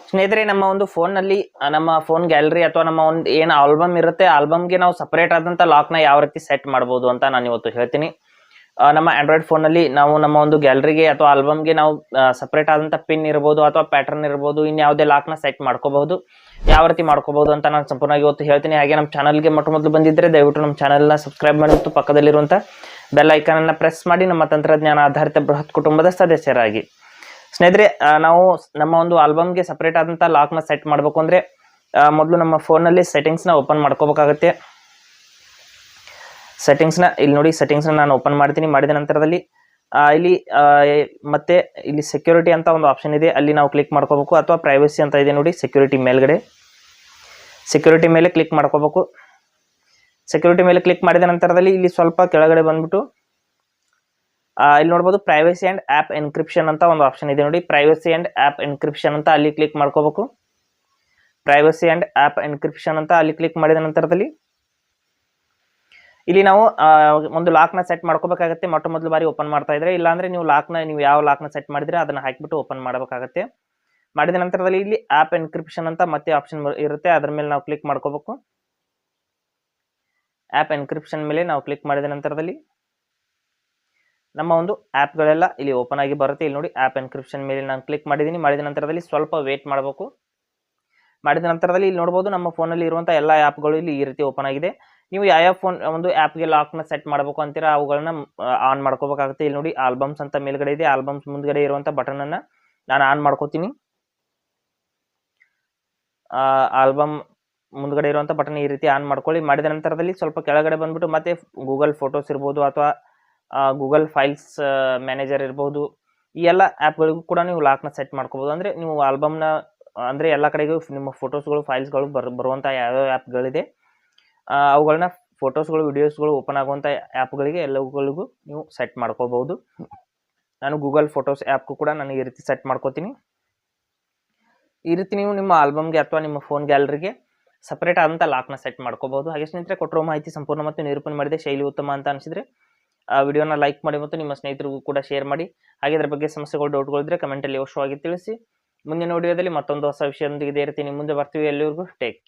ಸ್ನೇಹಿತರೆ, ನಮ್ಮ ಒಂದು ಫೋನ್ನಲ್ಲಿ ನಮ್ಮ ಫೋನ್ ಗ್ಯಾಲರಿ ಅಥವಾ ನಮ್ಮ ಒಂದು ಏನು ಆಲ್ಬಮ್ ಇರುತ್ತೆ, ಆಲ್ಬಮ್ಗೆ ನಾವು ಸಪರೇಟ್ ಆದಂಥ ಲಾಕ್ನ ಯಾವ ರೀತಿ ಸೆಟ್ ಮಾಡ್ಬೋದು ಅಂತ ನಾನು ಇವತ್ತು ಹೇಳ್ತೀನಿ. ನಮ್ಮ ಆಂಡ್ರಾಯ್ಡ್ ಫೋನಲ್ಲಿ ನಾವು ನಮ್ಮ ಒಂದು ಗ್ಯಾಲರಿಗೆ ಅಥವಾ ಆಲ್ಬಮ್ಗೆ ನಾವು ಸಪರೇಟ್ ಆದಂಥ ಪಿನ್ ಇರ್ಬೋದು ಅಥವಾ ಪ್ಯಾಟರ್ನ್ ಇರ್ಬೋದು, ಇನ್ಯಾವುದೇ ಲಾಕ್ನ ಸೆಟ್ ಮಾಡ್ಕೋಬಹುದು. ಯಾವ ರೀತಿ ಮಾಡ್ಕೋಬಹುದು ಅಂತ ನಾನು ಸಂಪೂರ್ಣವಾಗಿ ಇವತ್ತು ಹೇಳ್ತೀನಿ. ಹಾಗೆ ನಮ್ಮ ಚಾನಲ್ಗೆ ಮೊದಲು ಬಂದಿದ್ದರೆ ದಯವಿಟ್ಟು ನಮ್ಮ ಚಾನಲ್ನ ಸಬ್ಸ್ಕ್ರೈಬ್ ಮಾಡಿ ಮತ್ತು ಪಕ್ಕದಲ್ಲಿರುವಂಥ ಬೆಲ್ ಐಕಾನನ್ನು ಪ್ರೆಸ್ ಮಾಡಿ ನಮ್ಮ ತಂತ್ರಜ್ಞಾನ ಆಧಾರಿತ ಬೃಹತ್ ಕುಟುಂಬದ ಸದಸ್ಯರಾಗಿ. ಸ್ನೇಹಿತರೆ, ನಾವು ನಮ್ಮ ಒಂದು ಆಲ್ಬಮ್ಗೆ ಸಪರೇಟ್ ಆದಂಥ ಲಾಕ್ನ ಸೆಟ್ ಮಾಡಬೇಕು ಅಂದರೆ ಮೊದಲು ನಮ್ಮ ಫೋನಲ್ಲಿ ಸೆಟ್ಟಿಂಗ್ಸ್ನ ಓಪನ್ ಮಾಡ್ಕೋಬೇಕಾಗುತ್ತೆ. ಸೆಟ್ಟಿಂಗ್ಸ್ನ ಇಲ್ಲಿ ನೋಡಿ, ಸೆಟ್ಟಿಂಗ್ಸ್ನ ನಾನು ಓಪನ್ ಮಾಡ್ತೀನಿ. ಮಾಡಿದ ನಂತರದಲ್ಲಿ ಇಲ್ಲಿ ಮತ್ತೆ ಇಲ್ಲಿ ಸೆಕ್ಯೂರಿಟಿ ಅಂತ ಒಂದು ಆಪ್ಷನ್ ಇದೆ, ಅಲ್ಲಿ ನಾವು ಕ್ಲಿಕ್ ಮಾಡ್ಕೋಬೇಕು. ಅಥವಾ ಪ್ರೈವಸಿ ಅಂತ ಇದೆ ನೋಡಿ, ಸೆಕ್ಯೂರಿಟಿ ಮೇಲ್ಗಡೆ ಸೆಕ್ಯೂರಿಟಿ ಮೇಲೆ ಕ್ಲಿಕ್ ಮಾಡ್ಕೋಬೇಕು. ಸೆಕ್ಯೂರಿಟಿ ಮೇಲೆ ಕ್ಲಿಕ್ ಮಾಡಿದ ನಂತರದಲ್ಲಿ ಇಲ್ಲಿ ಸ್ವಲ್ಪ ಕೆಳಗಡೆ ಬಂದ್ಬಿಟ್ಟು ಇಲ್ಲಿ ನೋಡ್ಬೋದು ಪ್ರೈವಸಿ ಆ್ಯಂಡ್ ಆ್ಯಪ್ ಎನ್ಕ್ರಿಪ್ಷನ್ ಅಂತ ಒಂದು ಆಪ್ಷನ್ ಇದೆ ನೋಡಿ. ಪ್ರೈವಸಿ ಆ್ಯಂಡ್ ಆ್ಯಪ್ ಎನ್ಕ್ರಿಪ್ಷನ್ ಅಂತ ಅಲ್ಲಿ ಕ್ಲಿಕ್ ಮಾಡ್ಕೋಬೇಕು. ಪ್ರೈವಸಿ ಆ್ಯಂಡ್ ಆ್ಯಪ್ ಎನ್ಕ್ರಿಪ್ಷನ್ ಅಂತ ಅಲ್ಲಿ ಕ್ಲಿಕ್ ಮಾಡಿದ ನಂತರದಲ್ಲಿ ಇಲ್ಲಿ ನಾವು ಒಂದು ಲಾಕ್ನ ಸೆಟ್ ಮಾಡ್ಕೋಬೇಕಾಗತ್ತೆ. ಮೊದಲ ಬಾರಿ ಓಪನ್ ಮಾಡ್ತಾ ಇದ್ರೆ, ಇಲ್ಲಾಂದ್ರೆ ನೀವು ಯಾವ ಲಾಕ್ನ ಸೆಟ್ ಮಾಡಿದ್ರೆ ಅದನ್ನ ಹಾಕಿಬಿಟ್ಟು ಓಪನ್ ಮಾಡಬೇಕಾಗತ್ತೆ. ಮಾಡಿದ ನಂತರದಲ್ಲಿ ಇಲ್ಲಿ ಆ್ಯಪ್ ಎನ್ಕ್ರಿಪ್ಷನ್ ಅಂತ ಮತ್ತೆ ಆಪ್ಷನ್ ಇರುತ್ತೆ, ಅದ್ರ ಮೇಲೆ ನಾವು ಕ್ಲಿಕ್ ಮಾಡ್ಕೋಬೇಕು. ಆ್ಯಪ್ ಎನ್ಕ್ರಿಪ್ಷನ್ ಮೇಲೆ ನಾವು ಕ್ಲಿಕ್ ಮಾಡಿದ ನಂತರದಲ್ಲಿ ನಮ್ಮ ಒಂದು ಆ್ಯಪ್ಗಳೆಲ್ಲ ಇಲ್ಲಿ ಓಪನ್ ಆಗಿ ಬರುತ್ತೆ. ಇಲ್ಲಿ ನೋಡಿ, ಆ್ಯಪ್ ಎನ್ಕ್ರಿಪ್ಷನ್ ಮೇಲೆ ನಾನು ಕ್ಲಿಕ್ ಮಾಡಿದ್ದೀನಿ. ಮಾಡಿದ ನಂತರದಲ್ಲಿ ಸ್ವಲ್ಪ ವೇಟ್ ಮಾಡಬೇಕು. ಮಾಡಿದ ನಂತರದಲ್ಲಿ ಇಲ್ಲಿ ನೋಡ್ಬೋದು ನಮ್ಮ ಫೋನಲ್ಲಿ ಇರುವಂಥ ಎಲ್ಲ ಆ್ಯಪ್ಗಳು ಇಲ್ಲಿ ಈ ರೀತಿ ಓಪನ್ ಆಗಿದೆ. ನೀವು ಯಾವ ಫೋನ್ ಒಂದು ಆ್ಯಪ್ಗೆ ಲಾಕ್ನ ಸೆಟ್ ಮಾಡಬೇಕು ಅಂತೀರಾ ಅವುಗಳನ್ನ ಆನ್ ಮಾಡ್ಕೋಬೇಕಾಗುತ್ತೆ. ಇಲ್ಲಿ ನೋಡಿ, ಆಲ್ಬಮ್ಸ್ ಅಂತ ಮೇಲ್ಗಡೆ ಇದೆ. ಆಲ್ಬಮ್ಸ್ ಮುಂದ್ಗಡೆ ಇರುವಂಥ ಬಟನನ್ನು ನಾನು ಆನ್ ಮಾಡ್ಕೋತೀನಿ. ಆಲ್ಬಮ್ ಮುಂದ್ಗಡೆ ಇರುವಂಥ ಬಟನ್ ಈ ರೀತಿ ಆನ್ ಮಾಡ್ಕೊಳ್ಳಿ. ಮಾಡಿದ ನಂತರದಲ್ಲಿ ಸ್ವಲ್ಪ ಕೆಳಗಡೆ ಬಂದ್ಬಿಟ್ಟು ಮತ್ತೆ ಗೂಗಲ್ ಫೋಟೋಸ್ ಇರ್ಬೋದು ಅಥವಾ ಗೂಗಲ್ ಫೈಲ್ಸ್ ಮ್ಯಾನೇಜರ್ ಇರ್ಬೋದು, ಈ ಎಲ್ಲ ಆ್ಯಪ್ಗಳಿಗೂ ಕೂಡ ನೀವು ಲಾಕ್ನ ಸೆಟ್ ಮಾಡ್ಕೋಬೋದು. ಅಂದರೆ ನೀವು ಆಲ್ಬಮ್ನ ಅಂದರೆ ಎಲ್ಲ ಕಡೆಗೂ ನಿಮ್ಮ ಫೋಟೋಸ್ಗಳು ಫೈಲ್ಸ್ಗಳು ಬರುವಂಥ ಯಾವ್ಯಾವ ಆ್ಯಪ್ಗಳಿದೆ ಅವುಗಳನ್ನ ಫೋಟೋಸ್ಗಳು ವಿಡಿಯೋಸ್ಗಳು ಓಪನ್ ಆಗುವಂಥ ಆ್ಯಪ್ಗಳಿಗೆ ಎಲ್ಲವುಗಳಿಗೂ ನೀವು ಸೆಟ್ ಮಾಡ್ಕೋಬಹುದು. ನಾನು ಗೂಗಲ್ ಫೋಟೋಸ್ ಆ್ಯಪ್ಗೂ ಕೂಡ ನಾನು ಈ ರೀತಿ ಸೆಟ್ ಮಾಡ್ಕೋತೀನಿ. ಈ ರೀತಿ ನೀವು ನಿಮ್ಮ ಆಲ್ಬಮ್ಗೆ ಅಥವಾ ನಿಮ್ಮ ಫೋನ್ ಗ್ಯಾಲರಿಗೆ ಸಪರೇಟ್ ಆದಂಥ ಲಾಕ್ನ ಸೆಟ್ ಮಾಡ್ಕೋಬಹುದು. ಹಾಗೆ ಸ್ನೇಹಿತರೆ, ಕೊಟ್ಟಿರೋ ಮಾಹಿತಿ ಸಂಪೂರ್ಣ ಮತ್ತು ನಿರೂಪಣೆ ಮಾಡಿದೆ, ಶೈಲಿ ಉತ್ತಮ ಅಂತ ಅನಿಸಿದ್ರೆ ವಿಡಿಯೋನ ಲೈಕ್ ಮಾಡಿ ಮತ್ತು ನಿಮ್ಮ ಸ್ನೇಹಿತರಿಗೂ ಕೂಡ ಶೇರ್ ಮಾಡಿ. ಹಾಗೆ ಇದರ ಬಗ್ಗೆ ಸಮಸ್ಯೆಗಳು ಡೌಟ್ಗಳಿದ್ರೆ ಕಮೆಂಟಲ್ಲಿ ಅವಶ್ಯವಾಗಿ ತಿಳಿಸಿ. ಮುಂದಿನ ವಿಡಿಯೋದಲ್ಲಿ ಮತ್ತೊಂದು ಹೊಸ ವಿಷಯದೊಂದಿಗೆ ಇದೇ ರೀತಿ ನಿಮ್ಮ ಮುಂದೆ ಬರ್ತೀವಿ. ಎಲ್ಲರಿಗೂ ಟೇಕ್